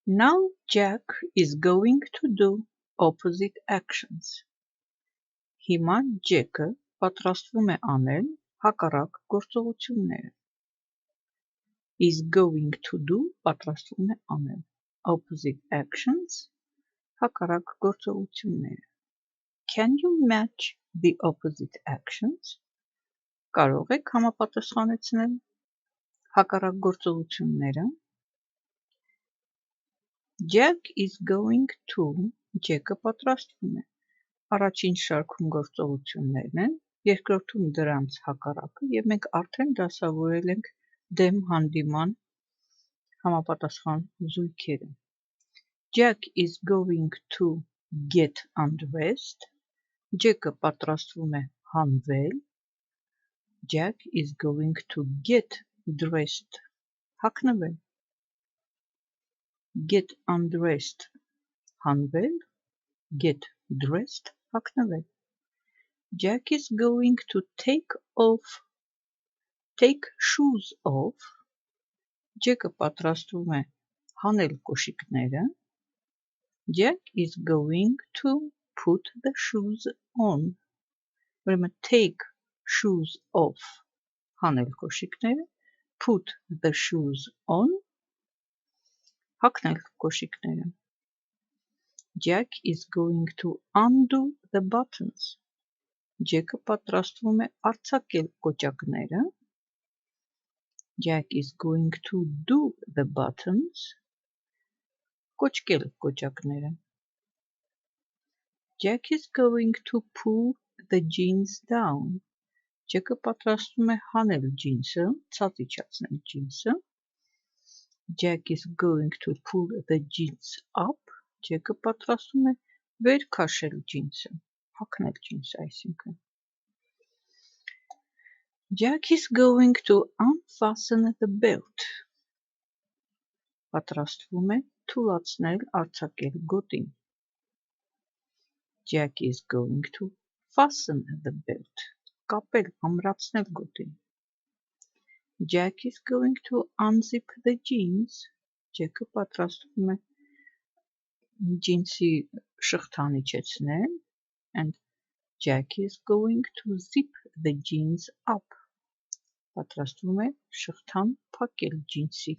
Now Jack is going to do opposite actions. Հիմա Ջեկը պատրաստվում է անել հակառակ գործողությունները. is going to do պատրաստվում է անել opposite actions հակառակ գործողությունները. Can you match the opposite actions? Կարող եք համապատասխանեցնել հակառակ գործողությունները. Jack is going to Ջեկը պատրաստվում է. Առաջին շարքում գործողություններն են, երկրորդում դրանց հակառակը եւ մենք արդեն դասավորել ենք դեմ հանդիման համապատասխան զույգերը. Jack is going to get undressed. Ջեկը պատրաստվում է հանվել. Jack is going to get dressed. Հագնվել. Get undressed. Հանվել. Get dressed. Հագնվել. Jack is going to take shoes off. Ջեկը պատրաստվում է հանել կոշիկները. Jack is going to put the shoes on. Ուրեմն take shoes off. Հանել կոշիկները. Put the shoes on. Հագնել կոշիկները. Jack is going to undo the buttons. Ջեկը պատրաստվում է արձակել կոճակները. Jack is going to do the buttons. Կոճկել կոճակները. Jack is going to pull the jeans down. Ջեկը պատրաստվում է հանել ջինսը, ցած իջացնել ջինսը. Jack is going to pull the jeans up. Ջեկը պատրաստվում է վեր քաշել ջինսը, հագնել ջինսը այսինքն. Jack is going to unfasten the belt. Պատրաստվում է թուլացնել արձակել գոտին. Jack is going to fasten the belt. Կապել, ամրացնել գոտին. Jack is going to unzip the jeans. Ջեկը պատրաստվում է ջինսի շղթան իջեցնել. And Jack is going to zip the jeans up. Պատրաստվում է շղթան փակել ջինսի.